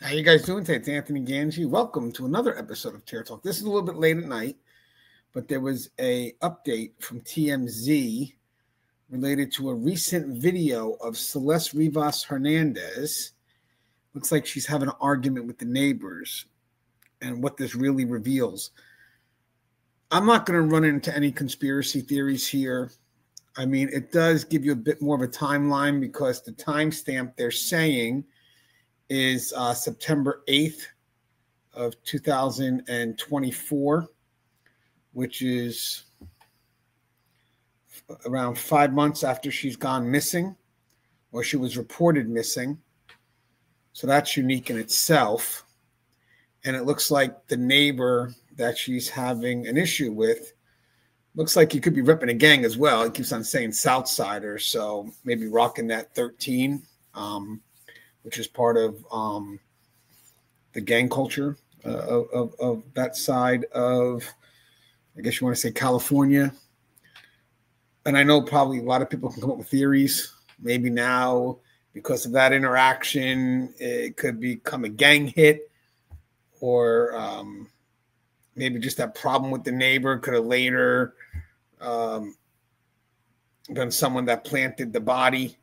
How you guys doing today? It's Anthony Ganji. Welcome to another episode of Tear Talk. This is a little bit late at night, but there was a update from TMZ related to a recent video of Celeste Rivas Hernandez. Looks like she's having an argument with the neighbors and what this really reveals. I'm not going to run into any conspiracy theories here. I mean, it does give you a bit more of a timeline because the timestamp they're saying is September 8th of 2024, which is around 5 months after she's gone missing, or she was reported missing. So that's unique in itself. And it looks like the neighbor that she's having an issue with looks like he could be repping a gang as well. He keeps on saying Southsider, so maybe rocking that 13. Which is part of the gang culture of that side of, I guess you want to say, California. And I know probably a lot of people can come up with theories. Maybe now, because of that interaction, it could become a gang hit, or maybe just that problem with the neighbor could have later been someone that planted the body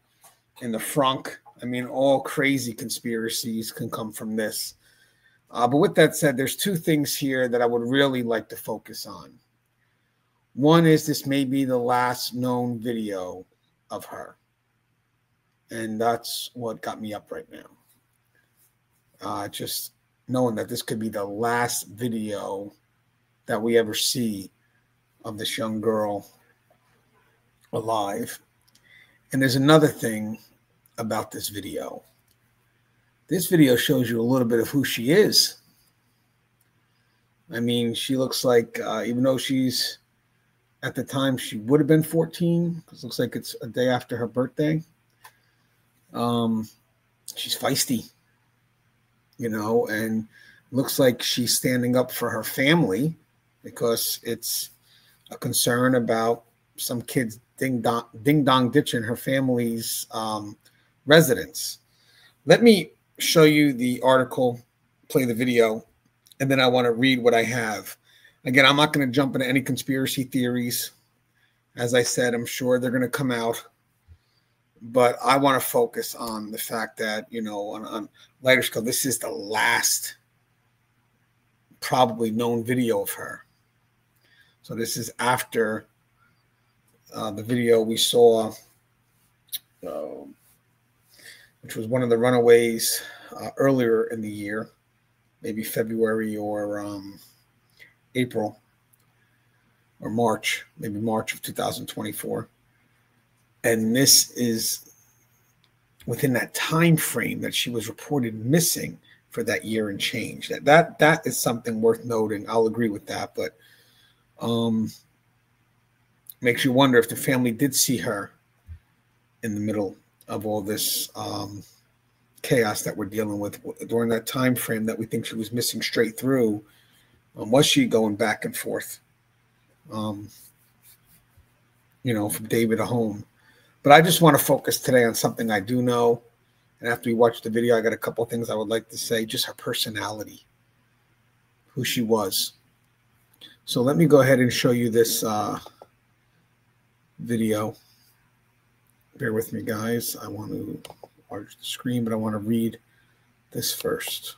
in the frunk. I mean, all crazy conspiracies can come from this. But with that said, there's two things here that I would really like to focus on. One is this may be the last known video of her. And that's what got me up right now. Just knowing that this could be the last video that we ever see of this young girl alive. And there's another thing about this video. This video shows you a little bit of who she is. I mean, she looks like, even though she's, at the time, she would have been 14, because it looks like it's a day after her birthday. She's feisty, you know, and looks like she's standing up for her family because it's a concern about some kids ding-dong ditching her family's residents. Let me show you the article, play the video, and then I want to read what I have. Again, I'm not going to jump into any conspiracy theories. As I said, I'm sure they're going to come out. But I want to focus on the fact that, you know, on lighter scale, this is the last probably known video of her. So this is after the video we saw, which was one of the runaways earlier in the year, maybe February or April or March, maybe March of 2024. And this is within that time frame that she was reported missing for that year and change. That is something worth noting. I'll agree with that, but makes you wonder if the family did see her in the middle of all this chaos that we're dealing with during that time frame that we think she was missing straight through. Was she going back and forth, you know, from David to home? But I just want to focus today on something I do know. And after we watch the video, I got a couple of things I would like to say, just her personality, who she was. So let me go ahead and show you this video. Bear with me, guys. I want to enlarge the screen, but I want to read this first.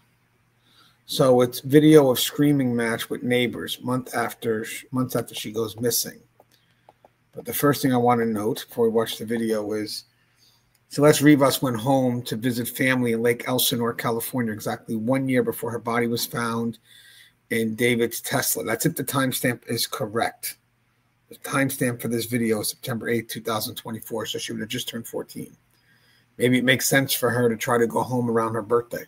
So it's video of screaming match with neighbors months after she goes missing. But the first thing I want to note before we watch the video is Celeste Rivas went home to visit family in Lake Elsinore, California, exactly 1 year before her body was found in David's Tesla. That's if the timestamp is correct. The timestamp for this video is September 8th, 2024, so she would have just turned 14. Maybe it makes sense for her to try to go home around her birthday.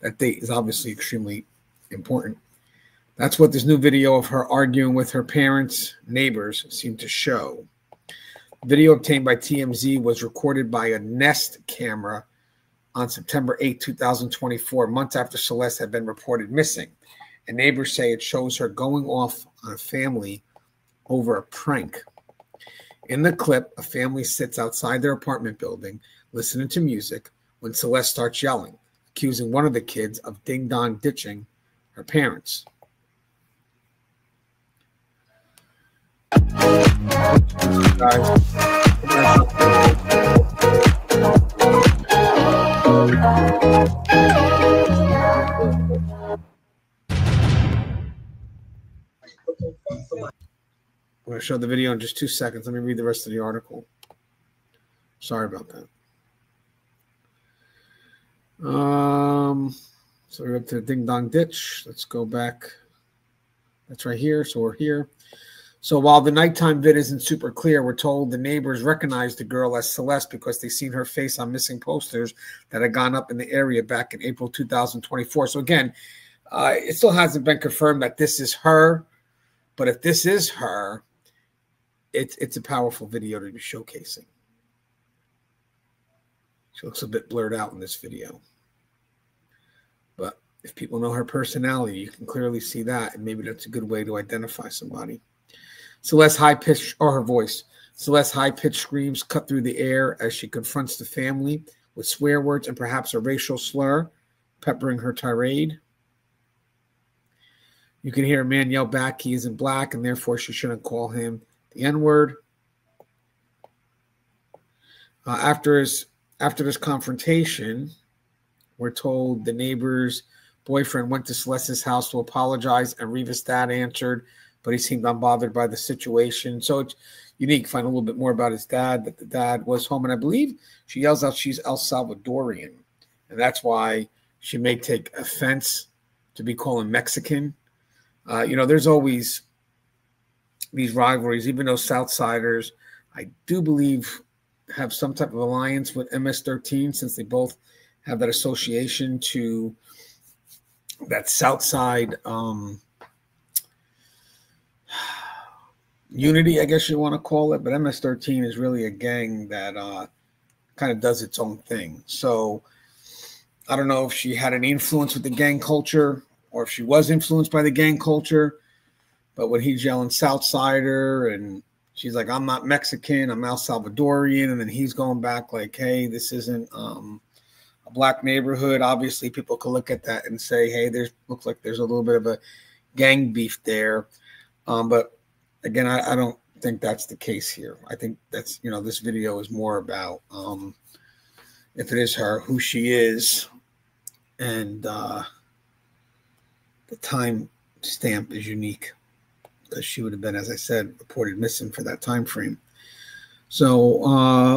That date is obviously extremely important. That's what this new video of her arguing with her parents' neighbors seemed to show. Video obtained by TMZ was recorded by a Nest camera on September 8, 2024, months after Celeste had been reported missing. And neighbors say it shows her going off on a family over a prank. In the clip, a family sits outside their apartment building listening to music when Celeste starts yelling, accusing one of the kids of ding-dong ditching her parents. I'm going to show the video in just 2 seconds. Let me read the rest of the article. Sorry about that. So we're up to the Ding Dong Ditch. Let's go back. That's right here. So we're here. So while the nighttime vid isn't super clear, we're told the neighbors recognized the girl as Celeste because they seen her face on missing posters that had gone up in the area back in April 2024. So again, it still hasn't been confirmed that this is her. But if this is her, it's a powerful video to be showcasing. She looks a bit blurred out in this video. But if people know her personality, you can clearly see that, and maybe that's a good way to identify somebody. Celeste's high-pitched, or her voice, Celeste's high-pitched screams cut through the air as she confronts the family with swear words and perhaps a racial slur, peppering her tirade. You can hear a man yell back, he isn't black, and therefore she shouldn't call him the N-word. After this confrontation, we're told the neighbor's boyfriend went to Celeste's house to apologize, and Rivas' dad answered, but he seemed unbothered by the situation. So it's unique. Find a little bit more about his dad, that the dad was home, and I believe she yells out she's El Salvadorian, and that's why she may take offense to be called Mexican. There's always these rivalries, even though Southsiders, I do believe, have some type of alliance with MS-13 since they both have that association to that Southside unity, I guess you want to call it. But MS-13 is really a gang that kind of does its own thing. So I don't know if she had any influence with the gang culture or if she was influenced by the gang culture. But when he's yelling Southsider and she's like, I'm not Mexican, I'm El Salvadorian. And then he's going back like, hey, this isn't a black neighborhood. Obviously, people could look at that and say, hey, looks like there's a little bit of a gang beef there. But again, I don't think that's the case here. I think that's, this video is more about if it is her, who she is, and the time stamp is unique because she would have been, as I said, reported missing for that time frame. So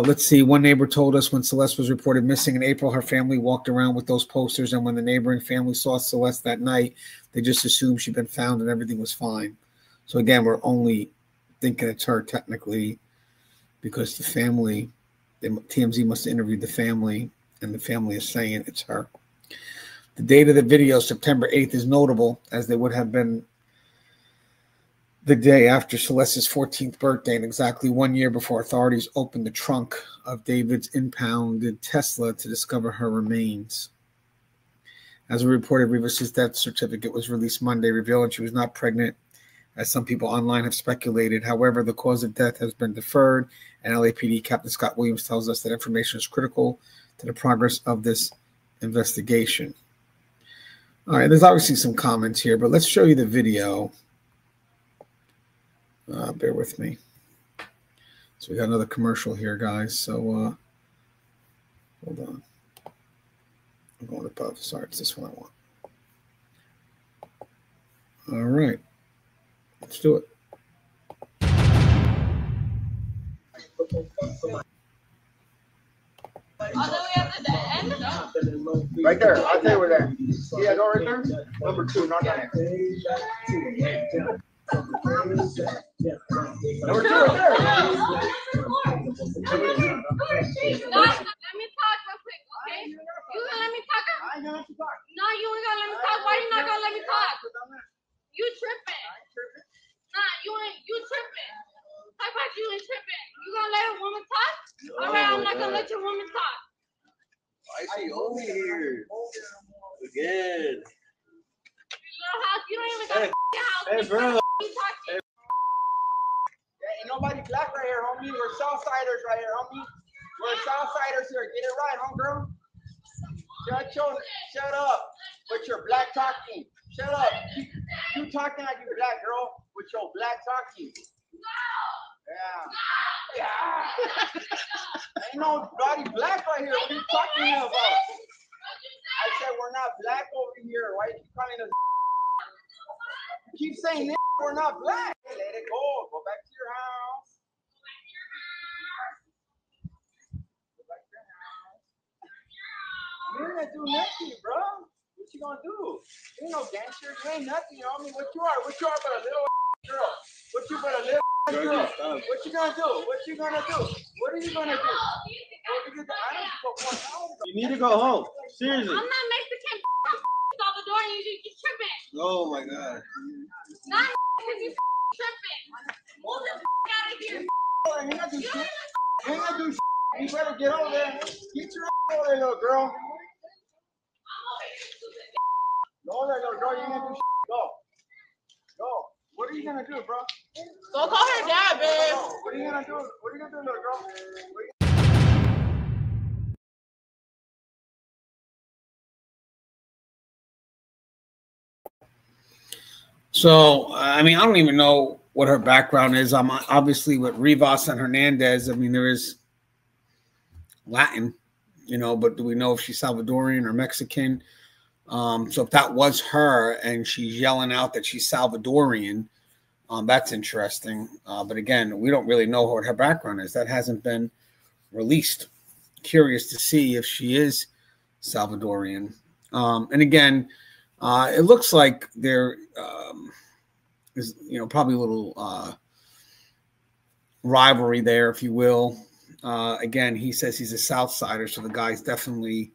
let's see. One neighbor told us when Celeste was reported missing in April, her family walked around with those posters, and when the neighboring family saw Celeste that night, they just assumed she'd been found and everything was fine. So again, we're only thinking it's her technically because the family, TMZ must have interviewed the family, and the family is saying it's her. The date of the video, September 8th, is notable, as they would have been the day after Celeste's 14th birthday and exactly 1 year before authorities opened the trunk of David's impounded Tesla to discover her remains. As we reported, Rivas' death certificate was released Monday, revealing she was not pregnant, as some people online have speculated. However, the cause of death has been deferred, and LAPD Captain Scott Williams tells us that information is critical to the progress of this investigation. All right, there's obviously some comments here, but let's show you the video. Bear with me. So we got another commercial here, guys. So hold on. I'm going above. Sorry, it's this one I want. All right. Let's do it. Right there. I'll tell you where that. See that door right there? Number 2, not that. Number 2 right there. Let me talk real quick, okay? You gonna let me talk? I know to talk. No, you ain't gonna let me talk. Why you not gonna let me talk? You tripping. Nah, you tripping. How about you ain't tripping? You gonna let a woman talk? All right, I'm not gonna let your woman talk. Why is she over here? Again. Little house, you don't even got a house. Hey, bro. You talking? Ain't nobody black right here, homie. We're Southsiders right here, homie. We're Southsiders here. Get it right, homegirl. Shut up with your black talking. Shut up. You talking like you black girl with your black talking. Yeah. Yeah. Ain't no bloody black right here. What are you talking about? I said we're not black over here. Why you keep calling us? You keep saying this. We're not black. Let it go. Go back to your house. Go back to your house. You ain't gonna do nothing, bro. What you gonna do? You ain't no gangster. You ain't nothing. You know what I mean? What you are? What you are but a little girl? What you but a little girl? What you gonna do? What you gonna do? What are you gonna do? You need to go home. Seriously. I'm not Mexican. Salvadorian. You tripping. Oh my God. Not because you tripping. Move the out of here. You ain't gonna do shit. You ain't gonna do shit. You better get over there. Get your over there, little girl. Go there, little girl. You ain't gonna do shit. Go. Go. What are you gonna do, bro? Go call her dad, babe. What are you gonna do? What are you gonna do, little girl? So, I mean, I don't even know what her background is. I'm obviously with Rivas and Hernandez. I mean, there is Latin, you know, but do we know if she's Salvadorian or Mexican? So if that was her and she's yelling out that she's Salvadorian, that's interesting. But again, we don't really know what her background is. That hasn't been released. Curious to see if she is Salvadorian. And again, it looks like there is, you know, probably a little rivalry there, if you will. Again, he says he's a South Sider, so the guy's definitely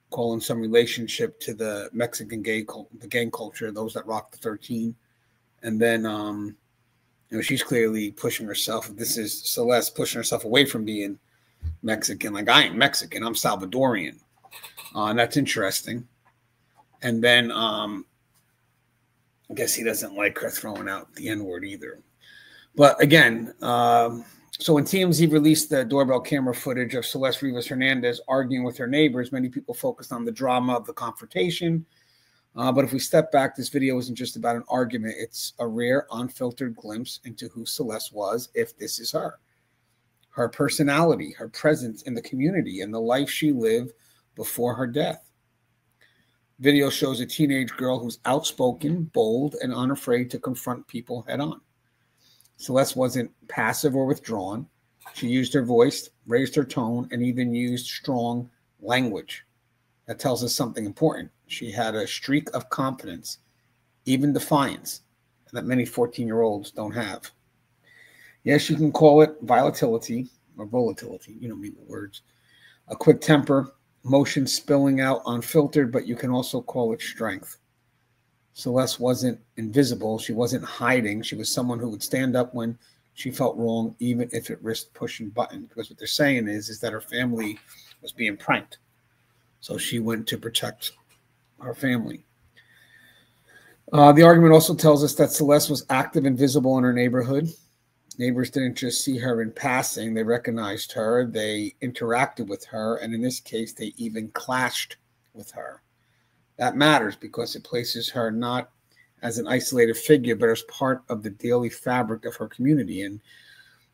calling some relationship to the Mexican the gang culture, those that rock the 13. And then, you know, she's clearly pushing herself. This is Celeste pushing herself away from being Mexican. Like, I ain't Mexican, I'm Salvadorian. And that's interesting. And then I guess he doesn't like her throwing out the N-word either. But again, so when TMZ released the doorbell camera footage of Celeste Rivas Hernandez arguing with her neighbors, many people focused on the drama of the confrontation. But if we step back, this video isn't just about an argument. It's a rare, unfiltered glimpse into who Celeste was, if this is her. Her personality, her presence in the community, and the life she lived before her death. Video shows a teenage girl who's outspoken, bold, and unafraid to confront people head on. Celeste wasn't passive or withdrawn. She used her voice, raised her tone, and even used strong language. That tells us something important. She had a streak of confidence, even defiance, that many 14-year-olds don't have. Yes, you can call it volatility or volatility, you know me the words. A quick temper, emotion spilling out unfiltered, but you can also call it strength. Celeste wasn't invisible. She wasn't hiding. She was someone who would stand up when she felt wrong, even if it risked pushing buttons. Because what they're saying is that her family was being pranked. So she went to protect her family. The argument also tells us that Celeste was active and visible in her neighborhood. Neighbors didn't just see her in passing. They recognized her. They interacted with her. And in this case, they even clashed with her. That matters because it places her not as an isolated figure, but as part of the daily fabric of her community. And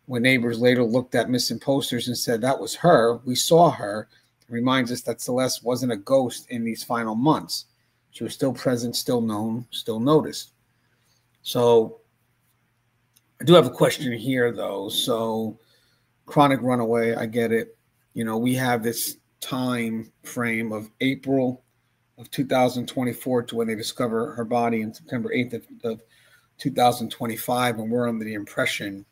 when neighbors later looked at missing posters and said that was her, we saw her, it reminds us that Celeste wasn't a ghost in these final months. She was still present, still known, still noticed. So I do have a question here, though. So chronic runaway, I get it. You know, we have this time frame of April of 2024 to when they discover her body on September 8th of 2025, and we're under the impression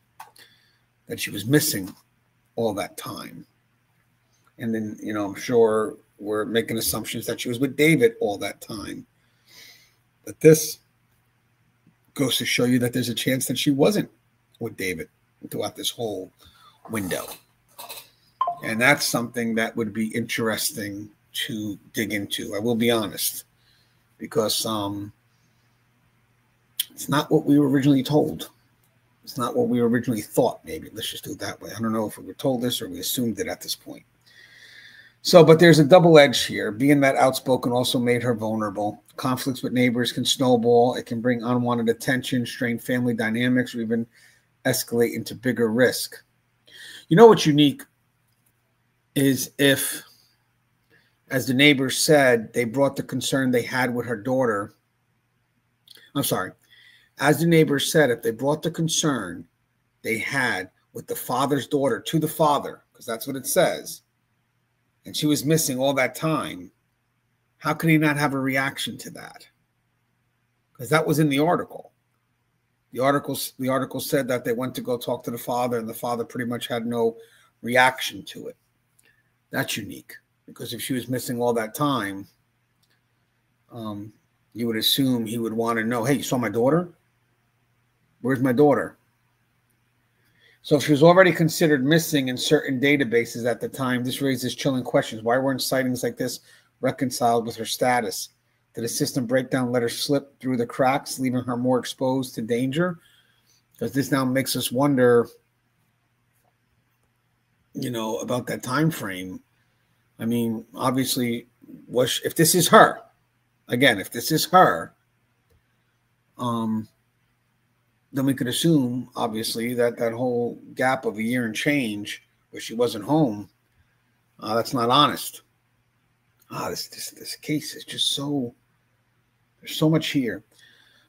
that she was missing all that time. And then, you know, I'm sure we're making assumptions that she was with David all that time. But this goes to show you that there's a chance that she wasn't with David throughout this whole window. And that's something that would be interesting to dig into. I will be honest, because it's not what we were originally told. It's not what we originally thought, maybe. Let's just do it that way. I don't know if we were told this or we assumed it at this point. So, but there's a double edge here. Being that outspoken also made her vulnerable. Conflicts with neighbors can snowball. It can bring unwanted attention, strain family dynamics, or even escalate into bigger risk. You know what's unique is if, as the neighbors said, they brought the concern they had with her daughter. I'm sorry. As the neighbors said, if they brought the concern they had with the father's daughter to the father, because that's what it says, and she was missing all that time, how could he not have a reaction to that? Because that was in the article. The article said that they went to go talk to the father, and the father pretty much had no reaction to it. That's unique, because if she was missing all that time, you would assume he would want to know, hey, you saw my daughter? Where's my daughter? So if she was already considered missing in certain databases at the time, this raises chilling questions. Why weren't sightings like this reconciled with her status? Did a system breakdown let her slip through the cracks, leaving her more exposed to danger? Because this now makes us wonder, about that time frame. I mean, obviously, if this is her, again, if this is her, then we could assume, obviously, that whole gap of a year and change where she wasn't home, that's not honest. This case is just there's so much here.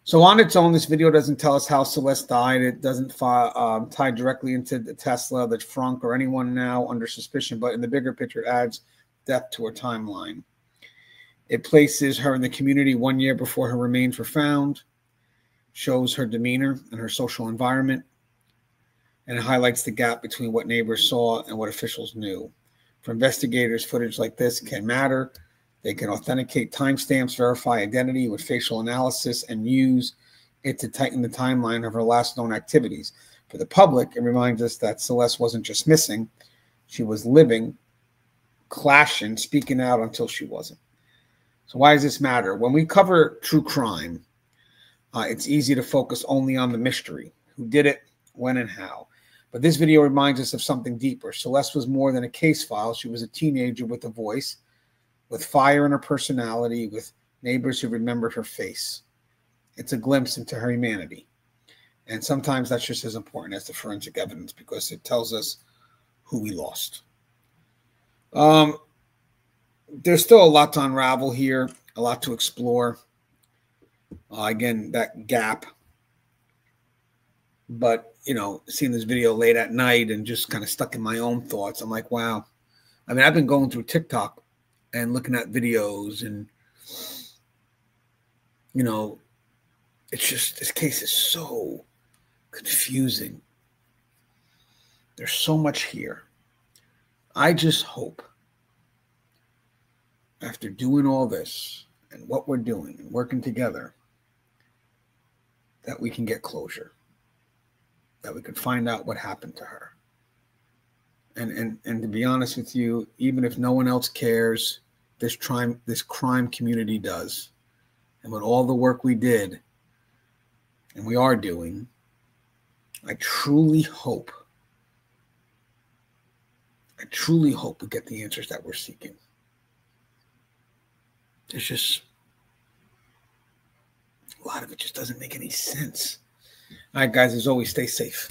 So on its own, this video doesn't tell us how Celeste died. It doesn't tie directly into the Tesla, the frunk, or anyone now under suspicion, but in the bigger picture, it adds depth to her timeline. It places her in the community 1 year before her remains were found, shows her demeanor and her social environment, and it highlights the gap between what neighbors saw and what officials knew. For investigators, footage like this can matter. They can authenticate timestamps, verify identity with facial analysis, and use it to tighten the timeline of her last known activities. For the public, it reminds us that Celeste wasn't just missing. She was living, clashing, speaking out until she wasn't. So why does this matter? When we cover true crime, it's easy to focus only on the mystery. Who did it, when, and how. But this video reminds us of something deeper. Celeste was more than a case file. She was a teenager with a voice, with fire in her personality, with neighbors who remembered her face. It's a glimpse into her humanity. And sometimes that's just as important as the forensic evidence, because it tells us who we lost. There's still a lot to unravel here, a lot to explore. Again, that gap. But, seeing this video late at night and just kind of stuck in my own thoughts, I'm like, wow. I mean, I've been going through TikTok and looking at videos, and, it's just, this case is so confusing. There's so much here. I just hope, after doing all this and what we're doing and working together, that we can get closure, that we can find out what happened to her. And to be honest with you, even if no one else cares, this crime community does. And with all the work we did and we are doing, I truly hope we get the answers that we're seeking. There's just a lot of it just doesn't make any sense. All right, guys, as always, stay safe.